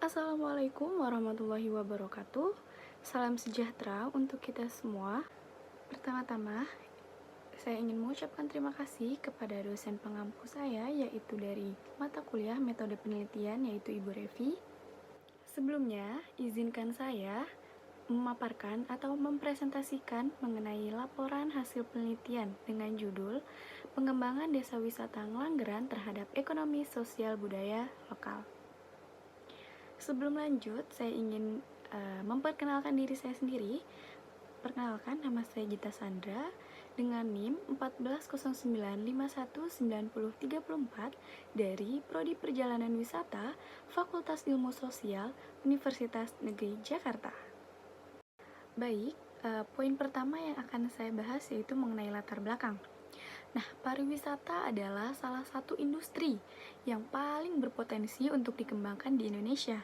Assalamualaikum warahmatullahi wabarakatuh. Salam sejahtera untuk kita semua. Pertama-tama, saya ingin mengucapkan terima kasih kepada dosen pengampu saya, yaitu dari mata kuliah metode penelitian, yaitu Ibu Revi. Sebelumnya, izinkan saya memaparkan atau mempresentasikan mengenai laporan hasil penelitian dengan judul Pengembangan Desa Wisata Ngelanggeran terhadap Ekonomi Sosial Budaya Lokal. Sebelum lanjut, saya ingin memperkenalkan diri saya sendiri. Perkenalkan, nama saya Gita Sandra dengan NIM 1409519034 dari Prodi Perjalanan Wisata Fakultas Ilmu Sosial Universitas Negeri Jakarta. Baik, poin pertama yang akan saya bahas yaitu mengenai latar belakang. Nah, pariwisata adalah salah satu industri yang paling berpotensi untuk dikembangkan di Indonesia.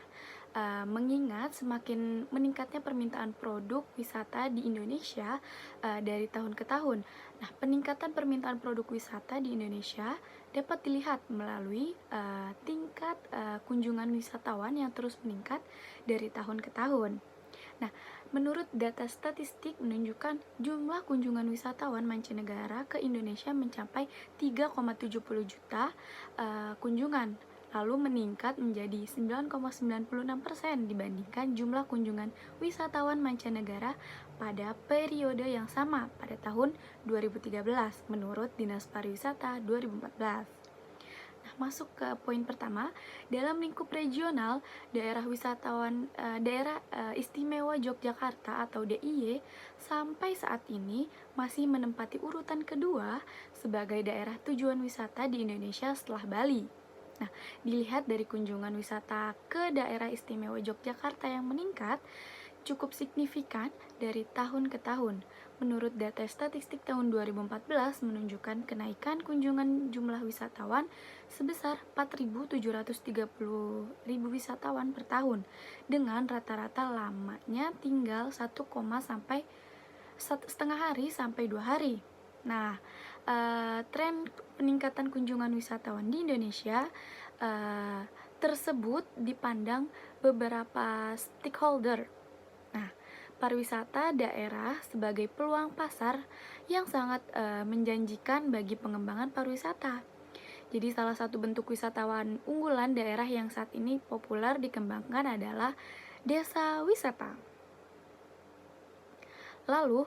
Mengingat semakin meningkatnya permintaan produk wisata di Indonesia dari tahun ke tahun. Nah, peningkatan permintaan produk wisata di Indonesia dapat dilihat melalui tingkat kunjungan wisatawan yang terus meningkat dari tahun ke tahun. Nah, menurut data statistik menunjukkan jumlah kunjungan wisatawan mancanegara ke Indonesia mencapai 3,70 juta kunjungan, lalu meningkat menjadi 9,96% dibandingkan jumlah kunjungan wisatawan mancanegara pada periode yang sama pada tahun 2013 menurut Dinas Pariwisata 2014. Masuk ke poin pertama, dalam lingkup regional, daerah istimewa Yogyakarta atau DIY sampai saat ini masih menempati urutan kedua sebagai daerah tujuan wisata di Indonesia setelah Bali. Nah, dilihat dari kunjungan wisata ke daerah istimewa Yogyakarta yang meningkat cukup signifikan dari tahun ke tahun. Menurut data statistik tahun 2014 menunjukkan kenaikan kunjungan jumlah wisatawan sebesar 4.730.000 wisatawan per tahun dengan rata-rata lamanya tinggal 1, sampai 1,5 hari sampai 2 hari. Nah, tren peningkatan kunjungan wisatawan di Indonesia tersebut dipandang beberapa stakeholder. Nah, pariwisata daerah sebagai peluang pasar yang sangat menjanjikan bagi pengembangan pariwisata. Jadi salah satu bentuk wisatawan unggulan daerah yang saat ini populer dikembangkan adalah desa wisata. Lalu,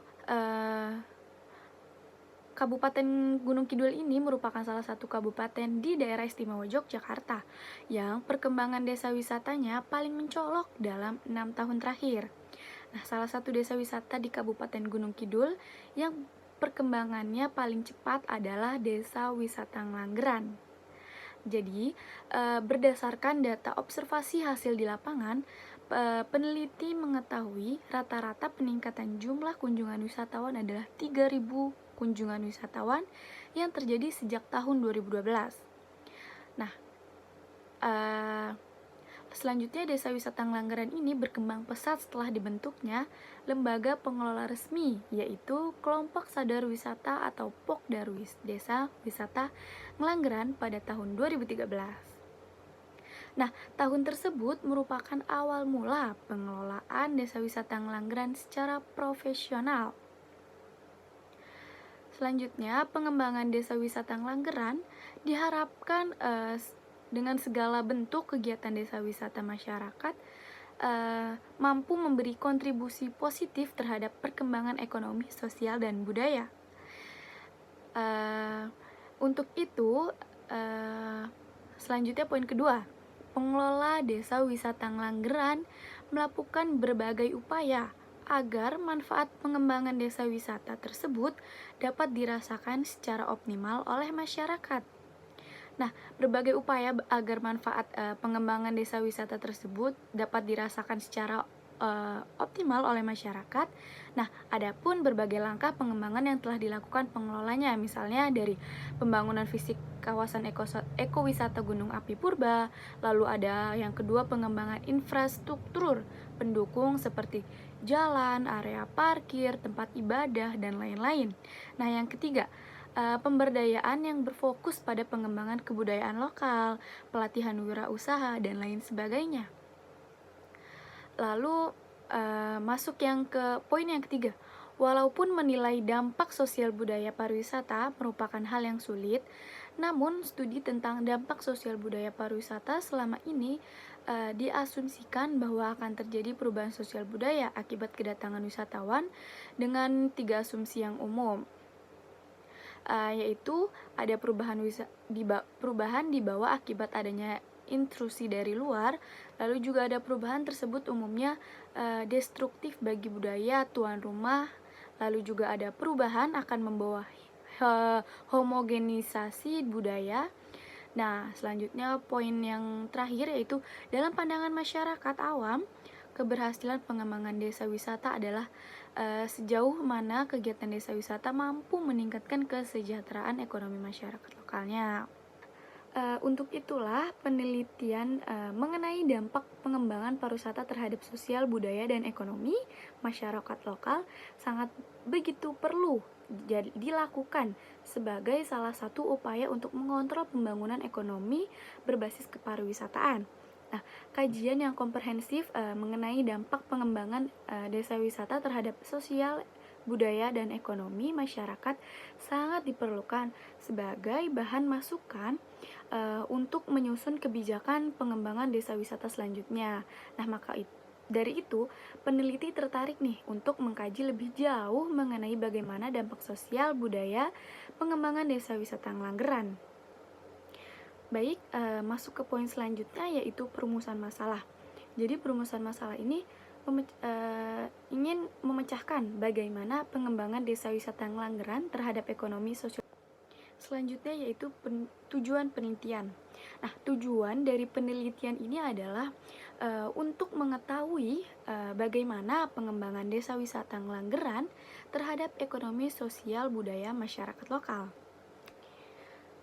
Kabupaten Gunung Kidul ini merupakan salah satu kabupaten di daerah istimewa Yogyakarta yang perkembangan desa wisatanya paling mencolok dalam 6 tahun terakhir. Nah, salah satu desa wisata di Kabupaten Gunung Kidul yang perkembangannya paling cepat adalah Desa Wisata Ngelanggeran. Jadi, berdasarkan data observasi hasil di lapangan, peneliti mengetahui rata-rata peningkatan jumlah kunjungan wisatawan adalah 3.000 kunjungan wisatawan yang terjadi sejak tahun 2012. Nah, selanjutnya Desa Wisata Ngelanggeran ini berkembang pesat setelah dibentuknya lembaga pengelola resmi, yaitu Kelompok Sadar Wisata atau Pokdarwis Desa Wisata Ngelanggeran pada tahun 2013. Nah, tahun tersebut merupakan awal mula pengelolaan Desa Wisata Ngelanggeran secara profesional. Selanjutnya, pengembangan Desa Wisata Ngelanggeran diharapkan dengan segala bentuk kegiatan desa wisata masyarakat mampu memberi kontribusi positif terhadap perkembangan ekonomi, sosial, dan budaya. Untuk itu, selanjutnya poin kedua, pengelola Desa Wisata Ngelanggeran melakukan berbagai upaya agar manfaat pengembangan desa wisata tersebut dapat dirasakan secara optimal oleh masyarakat. Nah, berbagai upaya agar manfaat pengembangan desa wisata tersebut dapat dirasakan secara optimal oleh masyarakat. Nah, adapun berbagai langkah pengembangan yang telah dilakukan pengelolanya, misalnya dari pembangunan fisik kawasan ekowisata Gunung Api Purba, lalu ada yang kedua pengembangan infrastruktur pendukung seperti jalan, area parkir, tempat ibadah, dan lain-lain. Nah, yang ketiga, pemberdayaan yang berfokus pada pengembangan kebudayaan lokal, pelatihan wirausaha, dan lain sebagainya. Lalu masuk yang ke poin yang ketiga. Walaupun menilai dampak sosial budaya pariwisata merupakan hal yang sulit, namun studi tentang dampak sosial budaya pariwisata selama ini diasumsikan bahwa akan terjadi perubahan sosial budaya akibat kedatangan wisatawan dengan 3 asumsi yang umum, yaitu ada perubahan dibawa akibat adanya intrusi dari luar, lalu juga ada perubahan tersebut umumnya destruktif bagi budaya tuan rumah, lalu juga ada perubahan akan membawa homogenisasi budaya. Nah, selanjutnya poin yang terakhir yaitu dalam pandangan masyarakat awam, keberhasilan pengembangan desa wisata adalah sejauh mana kegiatan desa wisata mampu meningkatkan kesejahteraan ekonomi masyarakat lokalnya. Untuk itulah penelitian mengenai dampak pengembangan pariwisata terhadap sosial, budaya, dan ekonomi masyarakat lokal sangat begitu perlu dilakukan sebagai salah satu upaya untuk mengontrol pembangunan ekonomi berbasis kepariwisataan. Nah, kajian yang komprehensif mengenai dampak pengembangan desa wisata terhadap sosial, budaya, dan ekonomi masyarakat sangat diperlukan sebagai bahan masukan untuk menyusun kebijakan pengembangan desa wisata selanjutnya. Nah, dari itu, peneliti tertarik nih untuk mengkaji lebih jauh mengenai bagaimana dampak sosial budaya pengembangan desa wisata Ngelanggeran. Baik, masuk ke poin selanjutnya yaitu perumusan masalah. Jadi perumusan masalah ini ingin memecahkan bagaimana pengembangan desa wisata Ngelanggeran terhadap ekonomi sosial. Selanjutnya yaitu tujuan penelitian. Nah, tujuan dari penelitian ini adalah untuk mengetahui bagaimana pengembangan desa wisata Ngelanggeran terhadap ekonomi sosial budaya masyarakat lokal.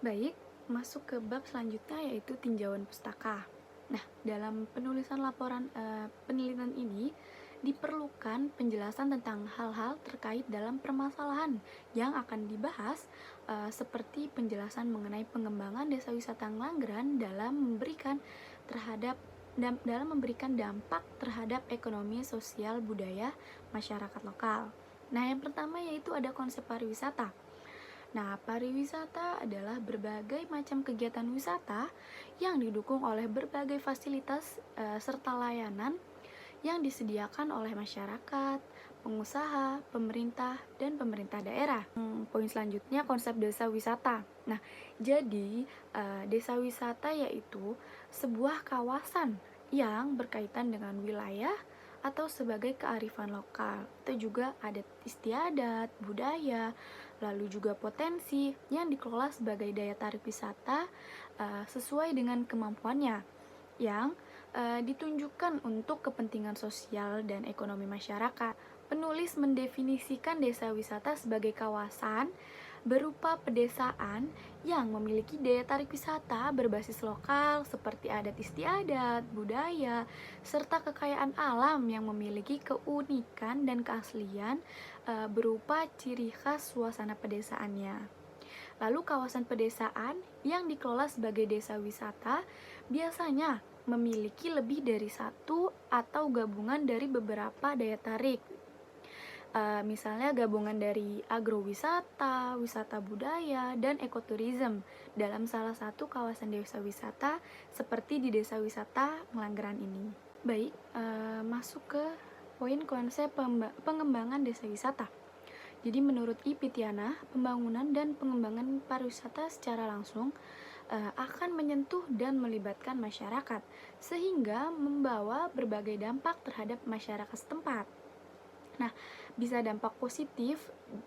Baik, masuk ke bab selanjutnya yaitu tinjauan pustaka. Nah, dalam penulisan laporan penelitian ini diperlukan penjelasan tentang hal-hal terkait dalam permasalahan yang akan dibahas, seperti penjelasan mengenai pengembangan desa wisata Ngelanggeran dalam memberikan dampak terhadap ekonomi sosial budaya masyarakat lokal. Nah, yang pertama yaitu ada konsep pariwisata. Nah, pariwisata adalah berbagai macam kegiatan wisata yang didukung oleh berbagai fasilitas serta layanan yang disediakan oleh masyarakat, pengusaha, pemerintah, dan pemerintah daerah. Poin selanjutnya konsep desa wisata. Nah, jadi desa wisata yaitu sebuah kawasan yang berkaitan dengan wilayah atau sebagai kearifan lokal. Itu juga adat istiadat, budaya, lalu juga potensi yang dikelola sebagai daya tarik wisata sesuai dengan kemampuannya yang ditunjukkan untuk kepentingan sosial dan ekonomi masyarakat. Penulis mendefinisikan desa wisata sebagai kawasan berupa pedesaan yang memiliki daya tarik wisata berbasis lokal seperti adat istiadat, budaya, serta kekayaan alam yang memiliki keunikan dan keaslian berupa ciri khas suasana pedesaannya. Lalu kawasan pedesaan yang dikelola sebagai desa wisata biasanya memiliki lebih dari satu atau gabungan dari beberapa daya tarik. Misalnya gabungan dari agrowisata, wisata budaya, dan ekoturism dalam salah satu kawasan desa wisata seperti di desa wisata Ngelanggeran ini. Baik, masuk ke poin konsep pengembangan desa wisata. Jadi menurut I. Pitiana, pembangunan dan pengembangan pariwisata secara langsung akan menyentuh dan melibatkan masyarakat, sehingga membawa berbagai dampak terhadap masyarakat setempat. Nah, bisa dampak positif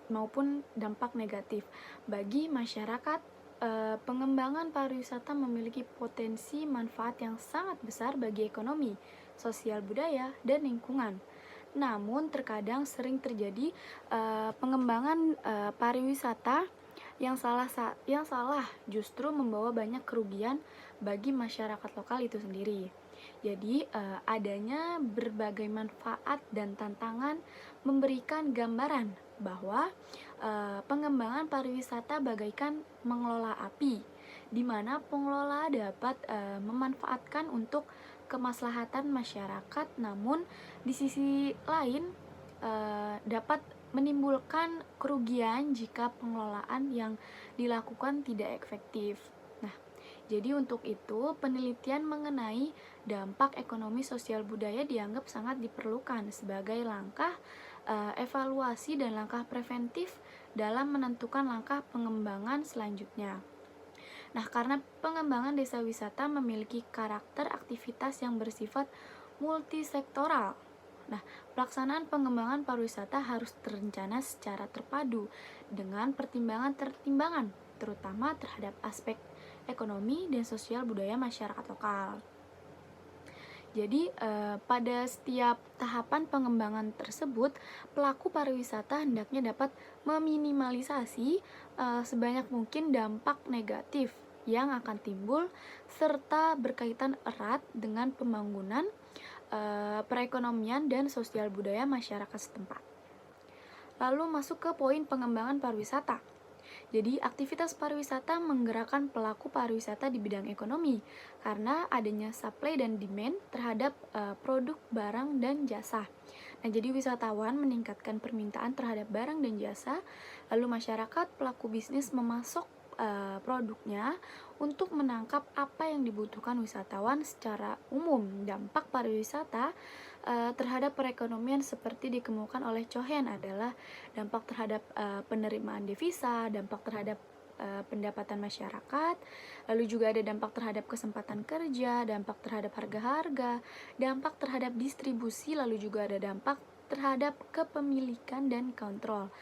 maupun dampak negatif. Bagi masyarakat, pengembangan pariwisata memiliki potensi manfaat yang sangat besar bagi ekonomi, sosial budaya, dan lingkungan. Namun terkadang sering terjadi pengembangan pariwisata yang salah justru membawa banyak kerugian bagi masyarakat lokal itu sendiri. Jadi adanya berbagai manfaat dan tantangan memberikan gambaran bahwa pengembangan pariwisata bagaikan mengelola api, di mana pengelola dapat memanfaatkan untuk kemaslahatan masyarakat, namun di sisi lain dapat menimbulkan kerugian jika pengelolaan yang dilakukan tidak efektif. Nah, jadi untuk itu penelitian mengenai dampak ekonomi sosial budaya dianggap sangat diperlukan sebagai langkah evaluasi dan langkah preventif dalam menentukan langkah pengembangan selanjutnya. Nah, karena pengembangan desa wisata memiliki karakter aktivitas yang bersifat multisektoral. Nah, pelaksanaan pengembangan pariwisata harus terencana secara terpadu dengan pertimbangan-pertimbangan, terutama terhadap aspek ekonomi dan sosial budaya masyarakat lokal. Jadi, pada setiap tahapan pengembangan tersebut, pelaku pariwisata hendaknya dapat meminimalisasi sebanyak mungkin dampak negatif yang akan timbul serta berkaitan erat dengan pembangunan perekonomian dan sosial budaya masyarakat setempat. Lalu masuk ke poin pengembangan pariwisata. Jadi, aktivitas pariwisata menggerakkan pelaku pariwisata di bidang ekonomi karena adanya supply dan demand terhadap produk, barang, dan jasa. Nah, jadi wisatawan meningkatkan permintaan terhadap barang dan jasa, lalu masyarakat pelaku bisnis memasok produknya untuk menangkap apa yang dibutuhkan wisatawan secara umum. Dampak pariwisata terhadap perekonomian seperti dikemukakan oleh Cohen adalah dampak terhadap penerimaan devisa, dampak terhadap pendapatan masyarakat, lalu juga ada dampak terhadap kesempatan kerja, dampak terhadap harga-harga, dampak terhadap distribusi, lalu juga ada dampak terhadap kepemilikan dan kontrol,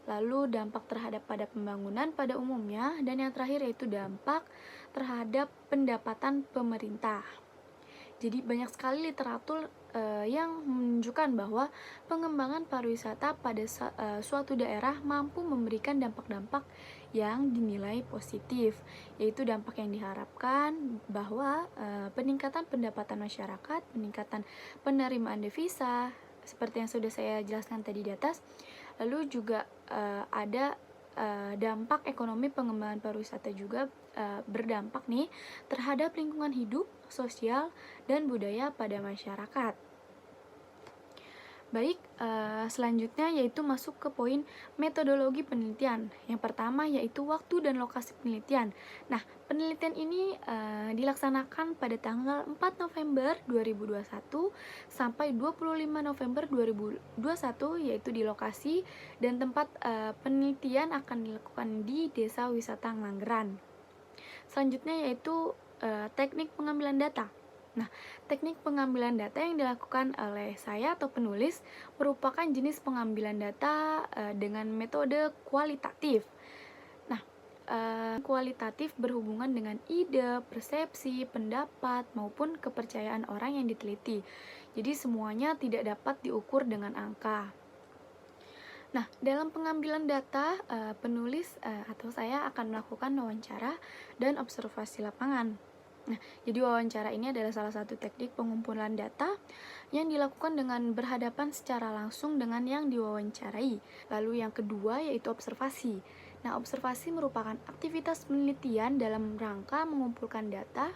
lalu dampak terhadap pada pembangunan pada umumnya, dan yang terakhir yaitu dampak terhadap pendapatan pemerintah. Jadi banyak sekali literatur yang menunjukkan bahwa pengembangan pariwisata pada suatu daerah mampu memberikan dampak-dampak yang dinilai positif, yaitu dampak yang diharapkan bahwa peningkatan pendapatan masyarakat, peningkatan penerimaan devisa, seperti yang sudah saya jelaskan tadi di atas. Lalu juga ada dampak ekonomi pengembangan pariwisata juga berdampak nih terhadap lingkungan hidup, sosial, dan budaya pada masyarakat. Baik, selanjutnya yaitu masuk ke poin metodologi penelitian. Yang pertama yaitu waktu dan lokasi penelitian. Nah, penelitian ini dilaksanakan pada tanggal 4 November 2021 sampai 25 November 2021, yaitu di lokasi dan tempat penelitian akan dilakukan di Desa Wisata Ngelanggeran. Selanjutnya yaitu teknik pengambilan data. Nah, teknik pengambilan data yang dilakukan oleh saya atau penulis merupakan jenis pengambilan data dengan metode kualitatif. Nah, kualitatif berhubungan dengan ide, persepsi, pendapat, maupun kepercayaan orang yang diteliti. Jadi semuanya tidak dapat diukur dengan angka. Nah, dalam pengambilan data, penulis atau saya akan melakukan wawancara dan observasi lapangan. Nah, jadi wawancara ini adalah salah satu teknik pengumpulan data yang dilakukan dengan berhadapan secara langsung dengan yang diwawancarai. Lalu yang kedua yaitu observasi. Nah, observasi merupakan aktivitas penelitian dalam rangka mengumpulkan data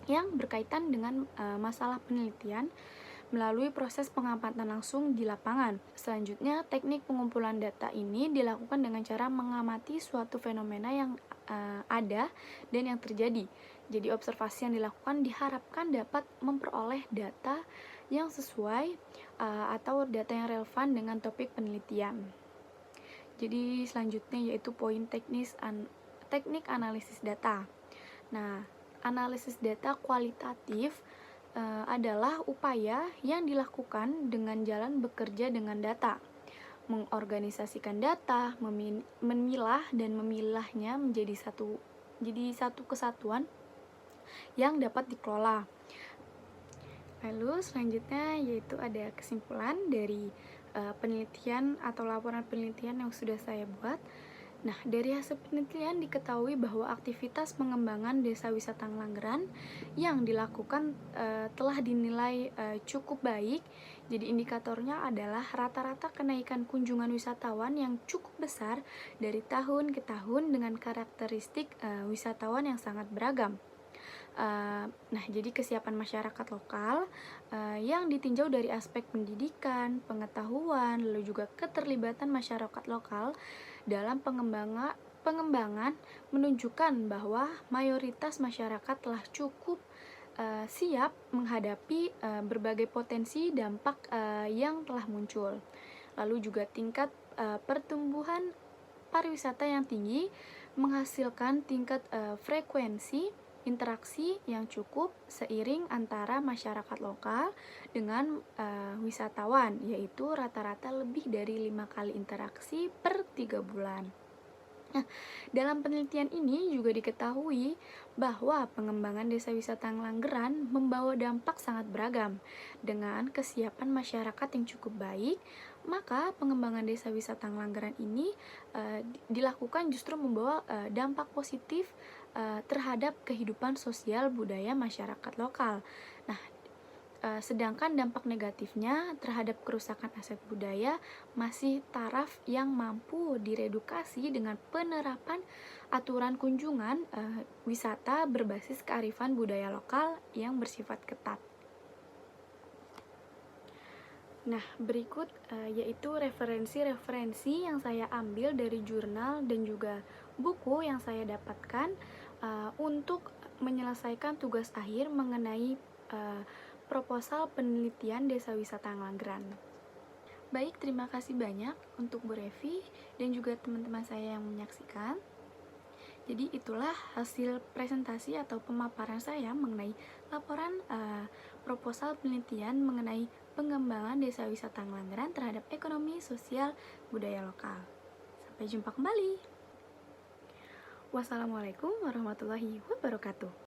yang berkaitan dengan masalah penelitian melalui proses pengamatan langsung di lapangan. Selanjutnya, teknik pengumpulan data ini dilakukan dengan cara mengamati suatu fenomena yang ada dan yang terjadi. Jadi observasi yang dilakukan diharapkan dapat memperoleh data yang sesuai atau data yang relevan dengan topik penelitian. Jadi selanjutnya yaitu poin teknik analisis data. Nah, analisis data kualitatif adalah upaya yang dilakukan dengan jalan bekerja dengan data, mengorganisasikan data, memilah dan memilahnya menjadi satu kesatuan yang dapat dikelola. Lalu selanjutnya yaitu ada kesimpulan dari penelitian atau laporan penelitian yang sudah saya buat. Nah, dari hasil penelitian diketahui bahwa aktivitas pengembangan desa wisata Ngelanggeran yang dilakukan telah dinilai cukup baik. Jadi indikatornya adalah rata-rata kenaikan kunjungan wisatawan yang cukup besar dari tahun ke tahun dengan karakteristik wisatawan yang sangat beragam. Nah, jadi kesiapan masyarakat lokal yang ditinjau dari aspek pendidikan, pengetahuan, lalu juga keterlibatan masyarakat lokal dalam pengembangan menunjukkan bahwa mayoritas masyarakat telah cukup siap menghadapi berbagai potensi dampak yang telah muncul. Lalu juga tingkat pertumbuhan pariwisata yang tinggi menghasilkan tingkat frekuensi interaksi yang cukup seiring antara masyarakat lokal dengan wisatawan, yaitu rata-rata lebih dari 5 kali interaksi per 3 bulan. Nah, dalam penelitian ini juga diketahui bahwa pengembangan desa wisata Ngelanggeran membawa dampak sangat beragam. Dengan kesiapan masyarakat yang cukup baik, maka pengembangan desa wisata Ngelanggeran ini dilakukan justru membawa dampak positif terhadap kehidupan sosial budaya masyarakat lokal. Nah, sedangkan dampak negatifnya terhadap kerusakan aset budaya masih taraf yang mampu diredukasi dengan penerapan aturan kunjungan wisata berbasis kearifan budaya lokal yang bersifat ketat. Nah, berikut yaitu referensi-referensi yang saya ambil dari jurnal dan juga buku yang saya dapatkan untuk menyelesaikan tugas akhir mengenai proposal penelitian Desa Wisata Ngelanggeran. Baik, terima kasih banyak untuk Bu Revi dan juga teman-teman saya yang menyaksikan. Jadi itulah hasil presentasi atau pemaparan saya mengenai laporan proposal penelitian mengenai pengembangan Desa Wisata Ngelanggeran terhadap ekonomi, sosial, budaya lokal. Sampai jumpa kembali. Wassalamualaikum warahmatullahi wabarakatuh.